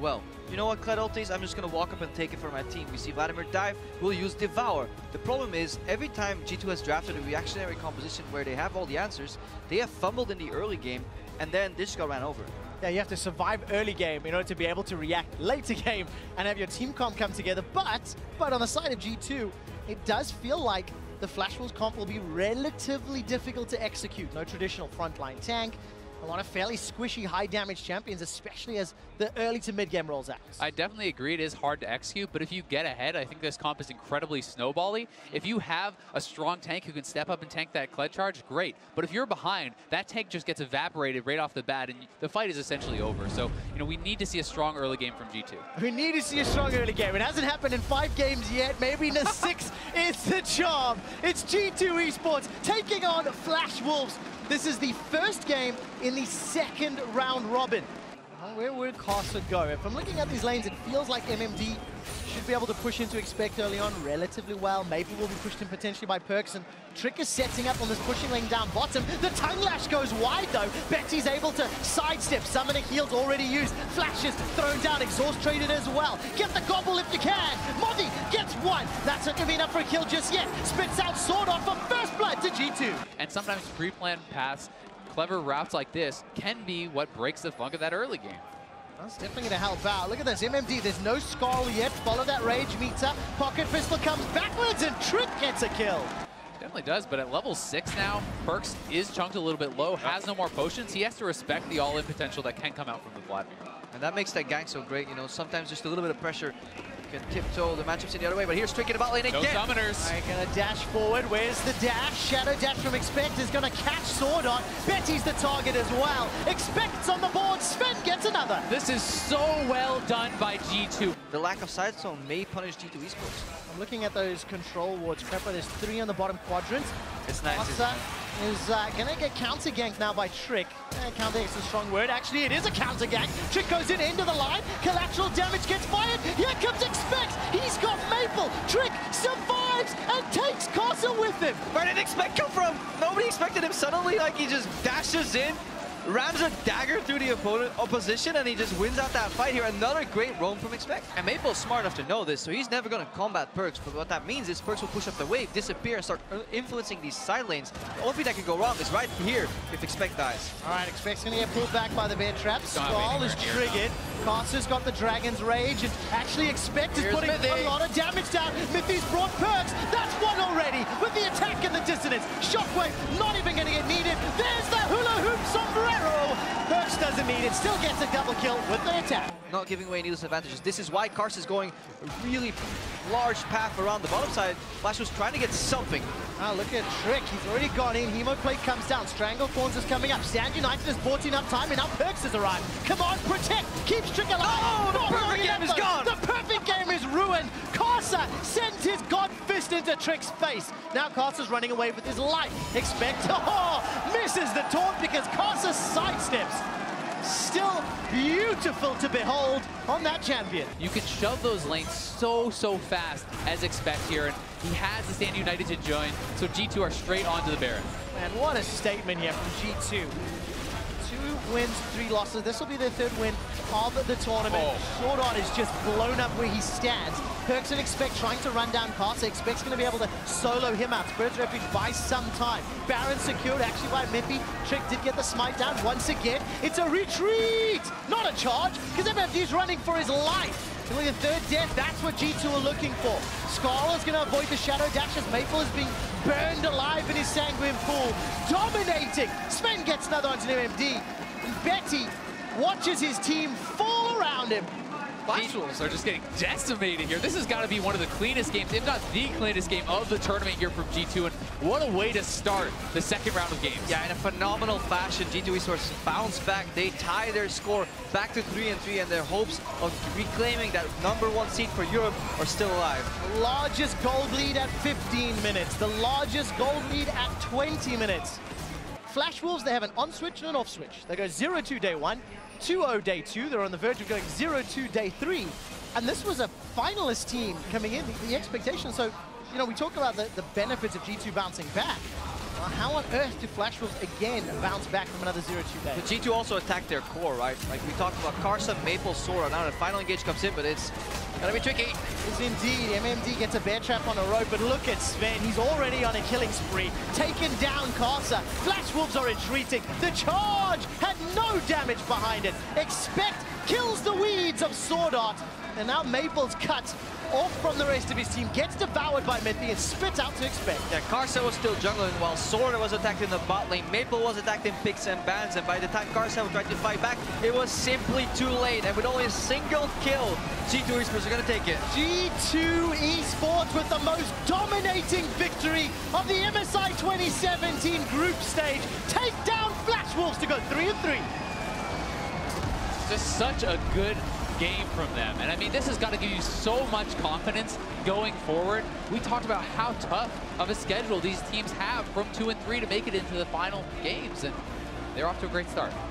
Well, you know what, Kled ultis? I'm just going to walk up and take it for my team. We see Vladimir dive, we'll use Devour. The problem is, every time G2 has drafted a reactionary composition where they have all the answers, they have fumbled in the early game, and then they just got ran over. Yeah, you have to survive early game in order to be able to react later game and have your team comp come together. But on the side of G2, it does feel like the Flash Wolves comp will be relatively difficult to execute. No traditional frontline tank. A lot of fairly squishy, high-damage champions, especially as the early to mid-game rolls out. I definitely agree it is hard to execute, but if you get ahead, I think this comp is incredibly snowbally. If you have a strong tank who can step up and tank that Kled charge, great. But if you're behind, that tank just gets evaporated right off the bat, and the fight is essentially over. So, you know, we need to see a strong early game from G2. We need to see a strong early game. It hasn't happened in 5 games yet. Maybe in the 6 is the charm. It's G2 Esports taking on Flash Wolves. This is the first game in the second round robin. Where would Carson go? If I'm looking at these lanes, it feels like MMD should be able to push into Expect early on relatively well. Maple will be pushed in potentially by Perks, and Trick is setting up on this pushing lane down bottom. The tongue lash goes wide though. Betty's able to sidestep. Summoner heals already used. Flashes thrown down. Exhaust traded as well. Get the gobble if you can. Mozzie gets one. That's not going to be enough for a kill just yet. Spits out Sword off for first blood to G2. And sometimes pre-planned paths, clever routes like this can be what breaks the funk of that early game. That's definitely going to help out. Look at this, MMD, there's no Skull yet. Follow that Rage meter. Pocket Pistol comes backwards and Trick gets a kill. Definitely does, but at level 6 now, Perks is chunked a little bit low, has no more potions. He has to respect the all-in potential that can come out from the Vladimir. And that makes that gank so great, you know, sometimes just a little bit of pressure can tiptoe the matchups in the other way, but here's Trick in the bot lane again. No summoners. Alright, gonna dash forward. Where's the dash? Shadow dash from Expect is gonna catch Sword on. Betty's the target as well. Expect's on the board. Sven gets another. This is so well done by G2. The lack of side zone may punish G2 Esports. I'm looking at those control wards. Prepper, there's 3 on the bottom quadrant. It's nice. Asa is gonna get counter ganked now by Trick. Counter gank is a strong word. Actually, it is a counter gank. Trick goes in, end of the line. Collateral damage gets fired. Here comes Expect. He's got Maple. Trick survives and takes Castle with him. Where did Expect come from? Nobody expected him suddenly, like he just dashes in, rams a dagger through the opposition, and he just wins out that fight here. Another great roam from Expect. And Maple's smart enough to know this, so he's never going to combat Perks. But what that means is Perks will push up the wave, disappear, and start influencing these side lanes. The only thing that can go wrong is right here if Expect dies. All right, Expect's going to get pulled back by the bear trap. Skull is triggered. Caster's got the Dragon's Rage, and actually Expect is putting a lot of damage down. Mithy's brought Perks. That's one already with the attack and the dissonance. Shockwave not even going to get needed. There's the hula hoop sombrero. Perks doesn't need it. Still gets a double kill with the attack. Not giving away needless advantages. This is why Karst is going a really large path around the bottom side. Flash was trying to get something. Now look at Trick. He's already gone in. Hemoplate comes down. Strangle Thorns is coming up. Stand United has bought enough time, and now Perks has arrived. Come on, protect. Keeps Trick alive. Oh, the perfect game is gone. The perfect game is ruined. Karsa sends his god fist into Trick's face. Now Karsa's running away with his life. Expect, misses the taunt because Karsa sidesteps. Still beautiful to behold on that champion. You can shove those lanes so fast as Expect here, and he has the Stand United to join, so G2 are straight onto the Baron. Man, what a statement here from G2. 2 wins, 3 losses. This will be their 3rd win of the tournament. Sword Art is just blown up where he stands. Perks and Expect trying to run down Karsa. Expect's going to be able to solo him out. Spirit's Refuge buys some time. Baron secured actually by Mippy. Trick did get the smite down once again. It's a retreat, not a charge, because MFD's running for his life. Only a 3rd death, that's what G2 are looking for. Skull is going to avoid the shadow dashes. Maple is being burned alive in his sanguine pool. Dominating. Sven gets another onto MMD. And Betty watches his team fall around him. Flash Wolves are just getting decimated here. This has got to be one of the cleanest games, if not the cleanest game of the tournament here from G2, and what a way to start the 2nd round of games. Yeah, in a phenomenal fashion, G2 Esports bounce back. They tie their score back to 3-3, and their hopes of reclaiming that #1 seed for Europe are still alive. The largest gold lead at 15 minutes. The largest gold lead at 20 minutes. Flash Wolves, they have an on switch and an off switch. They go 0-2 day 1, 2-0 day 2. They're on the verge of going 0-2 day 3. And this was a finalist team coming in, the expectation. So, you know, we talk about the benefits of G2 bouncing back. How on earth do Flash Wolves again bounce back from another 0-2 day? But G2 also attacked their core, right? Like we talked about Carson, Maple, Sora. Now the final engage comes in, but it's gonna be tricky. Yes, indeed. MMD gets a bear trap on a rope, but look at Sven. He's already on a killing spree. Taken down Carson. Flash Wolves are retreating. The charge had no damage behind it. Expect kills the weeds of Sword Art. And now Maple's cut off from the rest of his team, gets devoured by Mithy and spit out to Expect. Yeah, Carson was still jungling while Sora was attacked in the bot lane. Maple was attacked in picks and bans, and by the time Carson tried to fight back, it was simply too late. And with only a single kill, G2 Esports are going to take it. G2 Esports with the most dominating victory of the MSI 2017 group stage. Take down Flash Wolves to go 3-3. Just such a good game from them. And I mean, this has got to give you so much confidence going forward. We talked about how tough of a schedule these teams have from 2 and 3 to make it into the final games, and they're off to a great start.